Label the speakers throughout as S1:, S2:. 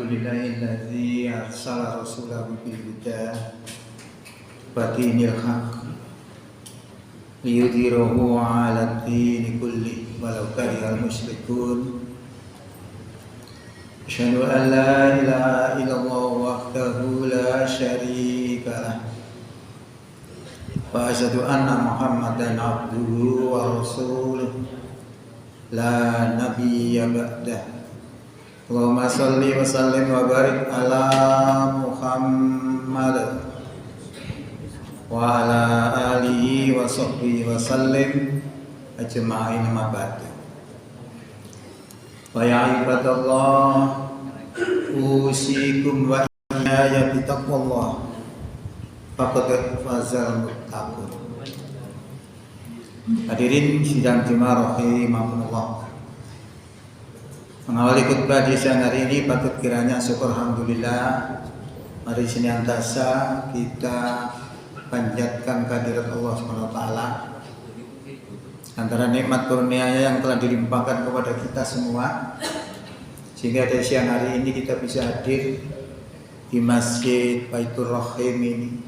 S1: Alhamdulillahilladzi arsala rasulahu bil huda wa dinil haqq liyudhhirahu 'ala ad-dini kulli walau karihal musyrikun. Asyhadu an la ilaha illallah wahdahu la syarika lah wa asyhadu anna Muhammadan abduhu wa rasuluh la nabiyya ba'dah. Allahumma sholli wa sallim wa barik ala Muhammad wa ala alihi wa sahbihi wa sallim ajma'in ma ba'd. Wa ya ibadallah usikum wa iyaya bitaqwallah faqad fazal muttaqun. Hadirin sidang Jumat rahimakumullah. Mengawali khutbah di siang hari ini patut kiranya syukur alhamdulillah. Mari senantiasa kita panjatkan kehadirat Allah SWT. Antara nikmat kurnia-Nya yang telah dilimpahkan kepada kita semua, sehingga di siang hari ini kita bisa hadir di Masjid Baitur Rahim ini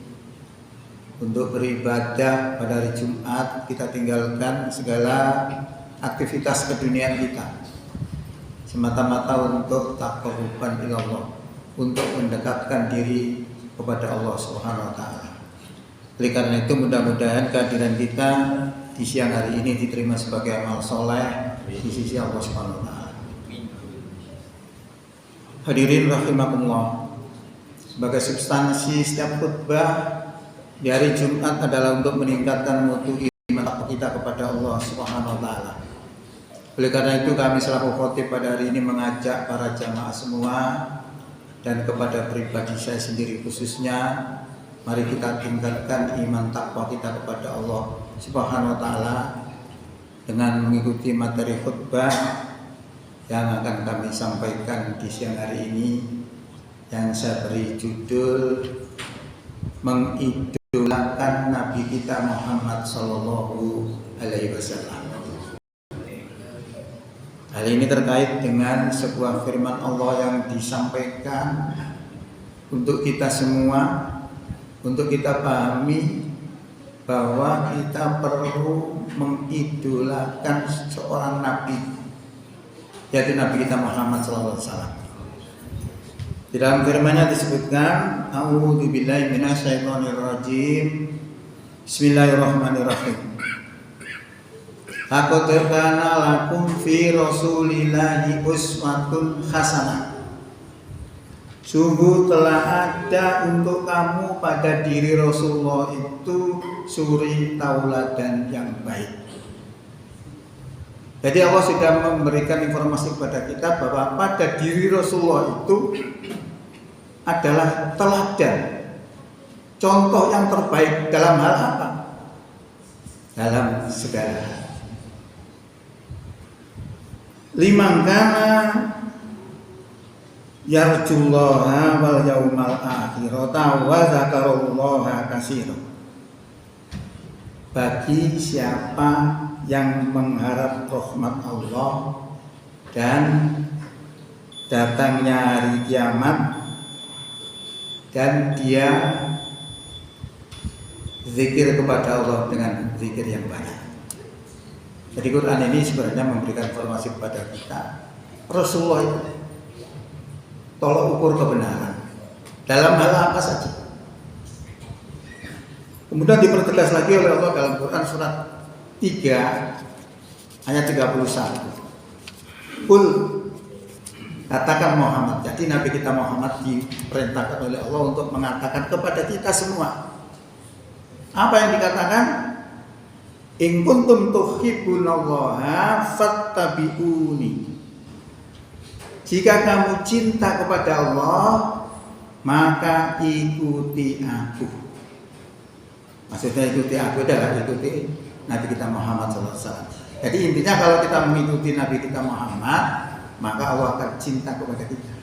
S1: untuk beribadah pada hari Jumat. Kita tinggalkan segala aktivitas keduniaan kita semata-mata untuk taqarruban ilallah, untuk mendekatkan diri kepada Allah Subhanahu wa taala. Oleh karena itu mudah-mudahan kehadiran kita di siang hari ini diterima sebagai amal soleh di sisi Allah Subhanahu wa taala. Hadirin rahimakumullah. Sebagai substansi setiap khutbah di hari Jumat adalah untuk meningkatkan mutu iman kita kepada Allah Subhanahu wa taala. Oleh karena itu kami selaku khotib pada hari ini mengajak para jamaah semua dan kepada pribadi saya sendiri khususnya, mari kita tingkatkan iman takwa kita kepada Allah Subhanahu wa taala dengan mengikuti materi khutbah yang akan kami sampaikan di siang hari ini, yang saya beri judul mengidolakan Nabi kita Muhammad sallallahu alaihi wasallam. Hal ini terkait dengan sebuah firman Allah yang disampaikan untuk kita semua, untuk kita pahami bahwa kita perlu mengidolakan seorang Nabi, yaitu Nabi kita Muhammad SAW. Di dalam firman-Nya disebutkan, A'udzubillahi minasyaitonirrajim. Bismillahirrahmanirrahim. Laqad kana lakum fi Rasulillahi uswatun hasanah. Sungguh telah ada untuk kamu pada diri Rasulullah itu suri tauladan yang baik. Jadi Allah sudah memberikan informasi kepada kita bahwa pada diri Rasulullah itu adalah teladan, contoh yang terbaik dalam hal apa? Dalam segala hal. Liman kana yarjullaha wal yaumal akhirata wa dzakarallaha katsiran. Bagi siapa yang mengharap rahmat Allah dan datangnya hari kiamat dan dia zikir kepada Allah dengan zikir yang banyak. Jadi Quran ini sebenarnya memberikan informasi kepada kita, Rasulullah itu tolak ukur kebenaran dalam hal apa saja. Kemudian dipertegas lagi oleh Allah dalam Quran surat 3 ayat 31. Qul, katakan Muhammad. Jadi Nabi kita Muhammad diperintahkan oleh Allah untuk mengatakan kepada kita semua. Apa yang dikatakan? In kuntum tuhibbunallaha fattabi'uni. Jika kamu cinta kepada Allah, maka ikuti aku. Maksudnya ikuti aku adalah ikuti Nabi kita Muhammad SAW. Jadi intinya kalau kita mengikuti Nabi kita Muhammad, maka Allah akan cinta kepada kita.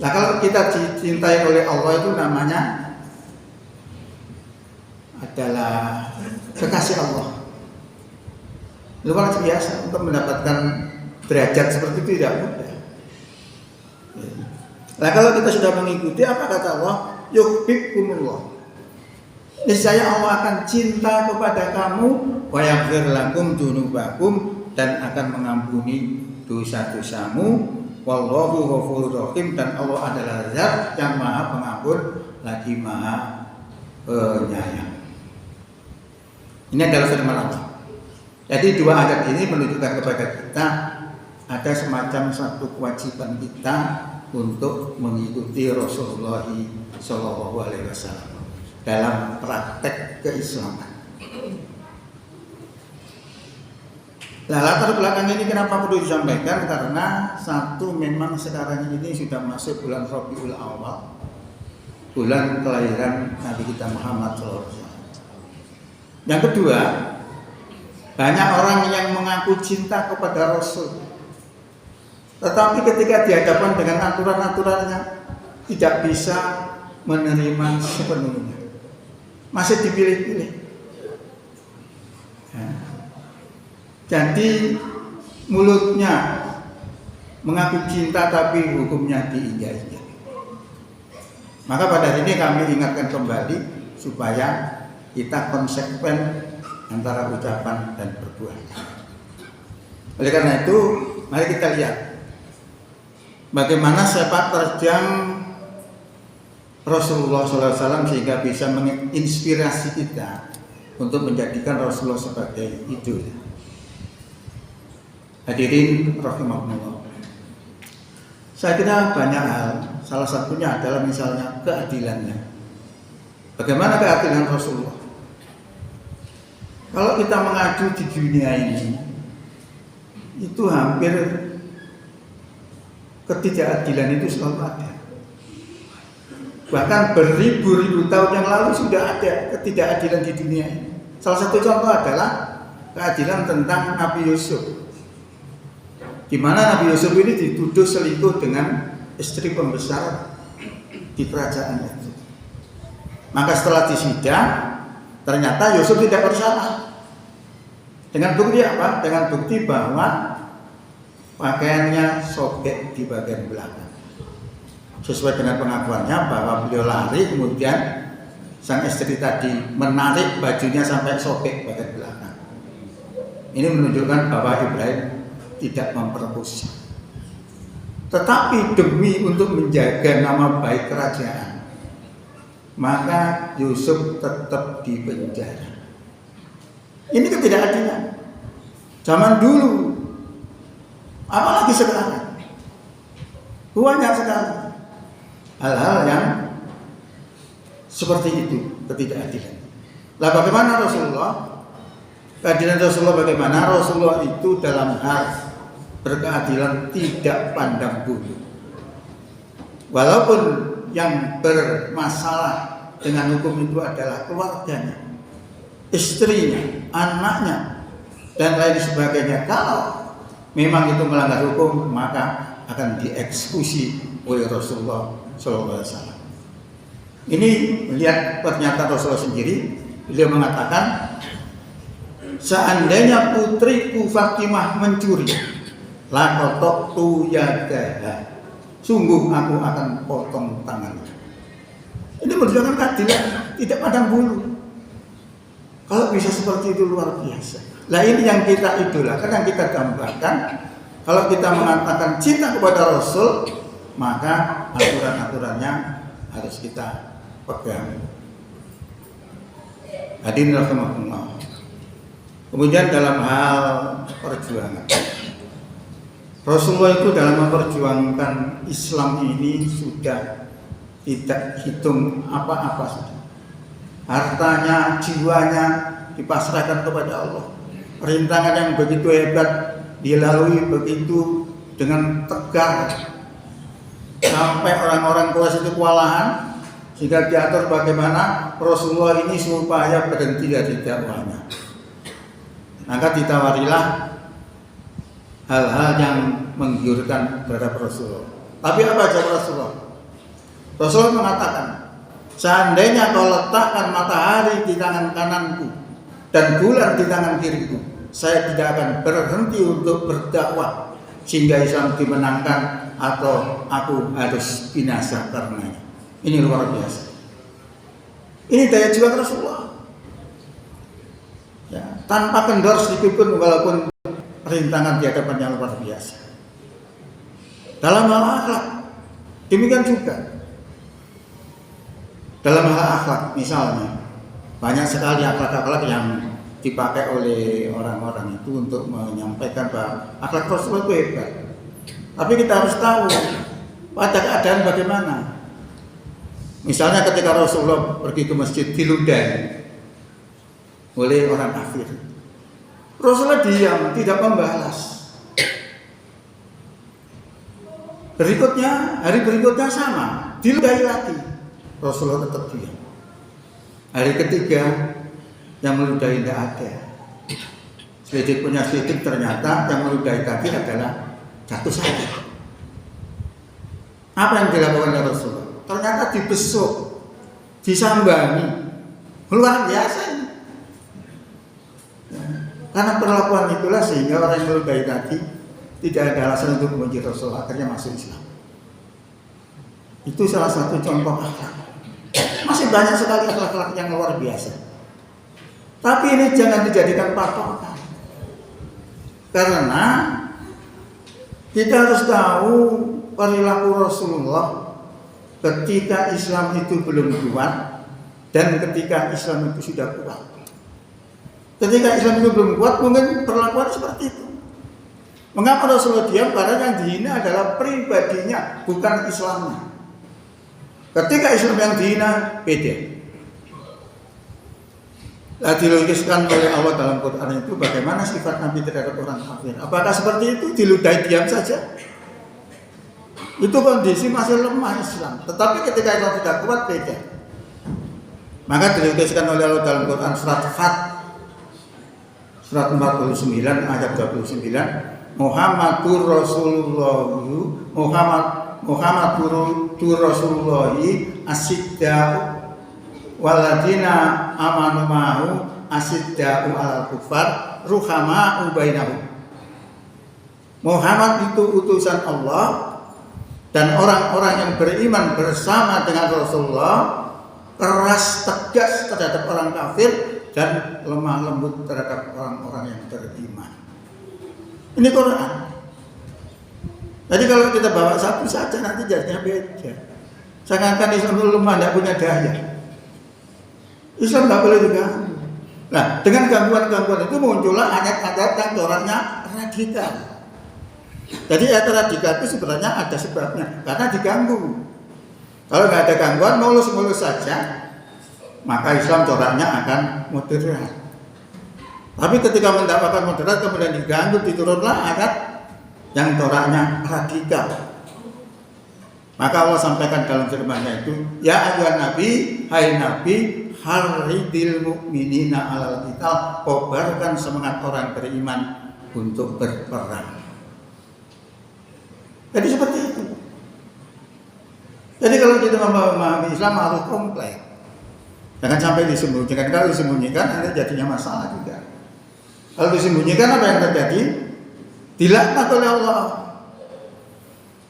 S1: Nah kalau kita dicintai oleh Allah itu namanya adalah kekasih Allah. Luar biasa, untuk mendapatkan derajat seperti itu tidak mudah. Nah kalau kita sudah mengikuti, apa kata Allah? Yuhibbukumullah. Niscaya Allah akan cinta kepada kamu, wa yaghfir lakum dzunubakum, dan akan mengampuni dosa-dosamu. Wallahu ghafurur rahim, dan Allah adalah Zat yang Maha Pengampun lagi Maha Penyayang. Ini adalah firman Allah. Jadi dua ayat ini menunjukkan kepada kita ada semacam satu kewajiban kita untuk mengikuti Rasulullah Shallallahu Alaihi Wasallam dalam praktek keislaman. Nah, latar belakang ini kenapa perlu disampaikan? Karena satu, memang sekarang ini sudah masuk bulan Rabiul Awal, bulan kelahiran Nabi kita Muhammad SAW. Yang kedua, banyak orang yang mengaku cinta kepada Rasul, tetapi ketika dihadapkan dengan aturan-aturannya tidak bisa menerima sepenuhnya, masih dipilih-pilih. Jadi mulutnya mengaku cinta tapi hukumnya diinjak-injak. Maka pada hari ini kami ingatkan kembali supaya kita konsekuen antara ucapan dan perbuatan. Oleh karena itu, mari kita lihat bagaimana sepak terjang Rasulullah SAW sehingga bisa menginspirasi kita untuk menjadikan Rasulullah sebagai idol. Hadirin rahimahullah. Saya kira banyak hal, salah satunya adalah misalnya keadilannya. Bagaimana keadilan Rasulullah? Kalau kita mengacu di dunia ini, itu hampir ketidakadilan itu selalu ada. Bahkan beribu-ribu tahun yang lalu sudah ada ketidakadilan di dunia ini. Salah satu contoh adalah keadilan tentang Nabi Yusuf, di mana Nabi Yusuf ini dituduh selingkuh dengan istri pembesar di kerajaan itu. Maka setelah disidang, ternyata Yusuf tidak bersalah. Dengan bukti apa? Dengan bukti bahwa pakaiannya sobek di bagian belakang. Sesuai dengan pengakuannya bahwa beliau lari, kemudian sang istri tadi menarik bajunya sampai sobek bagian belakang. Ini menunjukkan bahwa Ibrahim tidak memperkosa. Tetapi demi untuk menjaga nama baik kerajaan, maka Yusuf tetap dipenjara. Ini ketidakadilan zaman dulu, apalagi sekarang. Banyak sekali hal-hal yang seperti itu, ketidakadilan. Lah bagaimana Rasulullah? Keadilan Rasulullah bagaimana? Rasulullah itu dalam hal berkeadilan tidak pandang bulu. Walaupun yang bermasalah dengan hukum itu adalah keluarganya, istrinya, anaknya, dan lain sebagainya. Kalau memang itu melanggar hukum, maka akan dieksekusi oleh Rasulullah SAW. Ini melihat pernyataan Rasulullah sendiri, beliau mengatakan, seandainya putriku Fatimah mencuri, lakotok tu yadaha, sungguh aku akan potong tangannya. Ini menunjukkan keadilan, tidak pandang bulu. Kalau bisa seperti itu luar biasa. Nah ini yang kita idolakan, yang kita gambarkan. Kalau kita mengatakan cinta kepada Rasul, maka aturan-aturannya harus kita pegang. Hadirin rahimahullah. Kemudian dalam hal perjuangan, Rasulullah itu dalam memperjuangkan Islam ini sudah tidak hitung apa-apa sudah. Hartanya, jiwanya dipasrahkan kepada Allah. Rintangan yang begitu hebat dilalui begitu dengan tegar sampai orang-orang Quraisy itu kewalahan, sehingga diatur bagaimana Rasulullah ini supaya berhenti dari dakwahnya. Maka ditawarilah hal-hal yang menggiurkan terhadap Rasulullah. Tapi apa jawab Rasulullah? Rasulullah mengatakan, seandainya kau letakkan matahari di tangan kananku dan bulan di tangan kiriku, saya tidak akan berhenti untuk berdakwah sehingga Islam dimenangkan atau aku harus binasa karenanya. Ini luar biasa. Ini daya juang Rasulullah. Ya, tanpa kendor sedikit pun walaupun rintangan di hadapan yang luar biasa. Dalam hal akhlak, demikian juga. Dalam hal akhlak, misalnya, banyak sekali akhlak-akhlak yang dipakai oleh orang-orang itu untuk menyampaikan bahwa akhlak Rasulullah itu hebat. Tapi kita harus tahu pada keadaan bagaimana. Misalnya ketika Rasulullah pergi ke masjid diludahi oleh orang kafir, Rasulullah diam, tidak membalas. Hari berikutnya sama, diludahi lagi, Rasulullah tetap diam. Hari ketiga yang meludahi tidak ada. Sedikit punya sedikit, ternyata yang meludahi tadi adalah jatuh sakit. Apa yang dilakukan oleh Rasulullah? Ternyata dibesuk, disambangi, luar biasa ini. Karena perlakuan itulah sehingga orang yang meludahi tadi tidak ada alasan untuk membenci Rasulullah, akhirnya masuk Islam. Itu salah satu contoh akhlak. Masih banyak sekali akhlak-akhlak yang luar biasa. Tapi ini jangan dijadikan patokan. Karena kita harus tahu perilaku Rasulullah ketika Islam itu belum kuat dan ketika Islam itu sudah kuat. Ketika Islam itu belum kuat, mungkin perlakuan seperti itu. Mengapa Rasulullah diam? Karena yang dihina adalah pribadinya, bukan Islamnya. Ketika Islam yang dihina, beda. Dilukiskan oleh Allah dalam Quran itu bagaimana sifat Nabi terhadap orang kafir. Apakah seperti itu? Diludahi diam saja? Itu kondisi masih lemah Islam. Tetapi ketika Islam tidak kuat, beda. Maka dilukiskan oleh Allah dalam Quran surat Fat, surat 49 ayat 29, Muhammadur Rasulullah Muhammadur Rasulullah asyiddaa'u waladina amanu ma'hu asyiddaa'u alal kufar ruhama'u bainahum. Muhammad itu utusan Allah dan orang-orang yang beriman bersama dengan Rasulullah keras tegas terhadap orang kafir dan lemah lembut terhadap orang-orang yang beriman. Ini Quran. Jadi kalau kita bawa satu saja nanti jadinya beda. Seakan-akan Islam itu lemah, tidak punya daya. Islam tidak boleh diganggu. Nah, dengan gangguan-gangguan itu muncullah ayat-ayat yang coraknya radikal. Jadi ayat radikal itu sebenarnya ada sebabnya, karena diganggu. Kalau nggak ada gangguan, mulus-mulus saja, maka Islam coraknya akan moderat. Tapi ketika mendapatkan moderat kemudian diganggu, diturunlah ayat yang coraknya radikal. Maka Allah sampaikan dalam firman-Nya itu, ya ayyuhan nabi, hai nabi, haridil mu'minina alal qital, kobarkan semangat orang beriman untuk berperang. Jadi seperti itu. Jadi kalau kita memahami Islam harus kompleks. Jangan sampai disembunyikan. Kalau disembunyikan nanti jadinya masalah juga. Kalau disembunyikan apa yang terjadi? Dilaknat oleh Allah.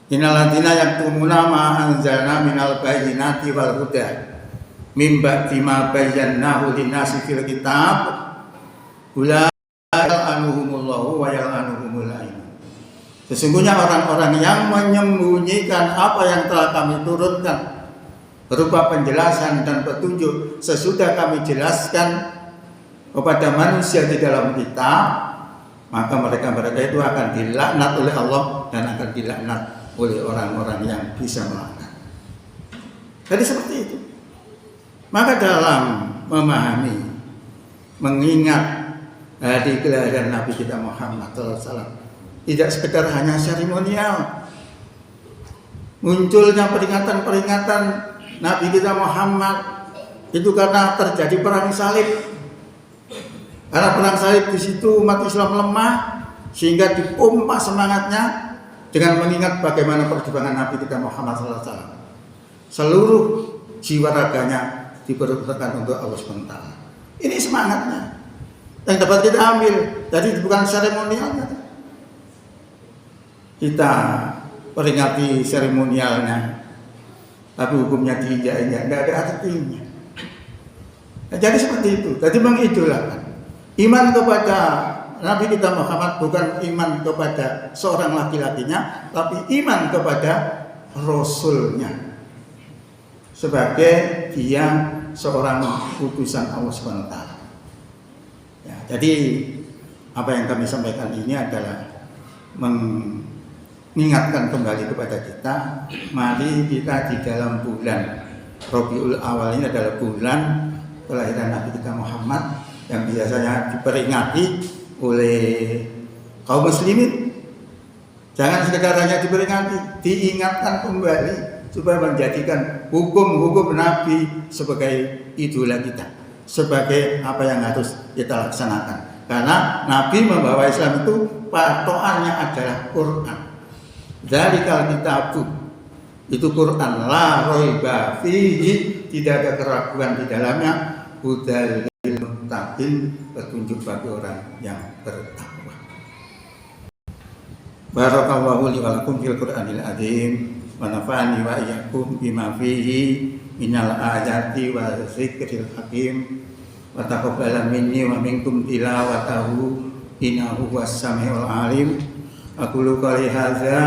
S1: Innal ladzina yaktumuna ma anzalna minal bayyinati wal huda mim ba'di ma bayyanahu lin-nasi fil kitab ulaika yal'anuhumullahu wa yal'anuhumul la'in. Sesungguhnya orang-orang yang menyembunyikan apa yang telah kami turunkan berupa penjelasan dan petunjuk sesudah kami jelaskan kepada manusia di dalam kitab, maka mereka itu akan dilaknat oleh Allah dan akan dilaknat oleh orang-orang yang bisa melaknat. Jadi seperti itu. Maka dalam memahami, mengingat hari kelahiran Nabi kita Muhammad SAW, tidak sekedar hanya seremonial. Munculnya peringatan-peringatan Nabi kita Muhammad itu karena terjadi perang salib. Karena perang salib di situ umat Islam lemah, sehingga dipompa semangatnya dengan mengingat bagaimana perjuangan Nabi kita Muhammad SAW. Seluruh jiwa raganya diperuntukkan untuk Allah SWT. Ini semangatnya yang dapat kita ambil. Jadi bukan seremonialnya. kita peringati seremonialnya, tapi hukumnya diinjak-injak, nggak ada artinya. Nah, jadi seperti itu. Jadi mengidolakan. Iman kepada Nabi kita Muhammad bukan iman kepada seorang laki-lakinya, tapi iman kepada Rasulnya sebagai dia seorang utusan Allah SWT. Ya, jadi apa yang kami sampaikan ini adalah mengingatkan kembali kepada kita, mari kita di dalam bulan Rabiul Awal ini adalah bulan kelahiran Nabi kita Muhammad yang biasanya diperingati oleh kaum muslimin. Jangan sekedar hanya diperingati, diingatkan kembali supaya menjadikan hukum-hukum Nabi sebagai idola kita, sebagai apa yang harus kita laksanakan. Karena Nabi membawa Islam itu patokannya adalah Quran. Dzalikal kitabu, itu Quran, la raiba fihi, tidak ada keraguan di dalamnya, hudal lil muttaqin, petunjuk bagi orang yang bertakwa. Barakallahu li wa lakum fil Qur'anil azim. Wa nafa'ani wa iyyakum bima fihi minal ayati wa dzikril hakim wa taqabbala minni wa minkum tilawatahu innahu was-sami'ul alim. Aqulu qouli hadza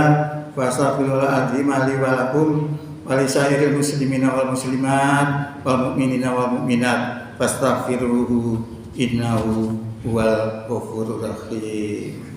S1: wa astaghfirul azim li wa lakum wa li sairil muslimina wal muslimat wal mu'minina wal mu'minat fastaghfiruhu innahu huwal ghafurur rahim.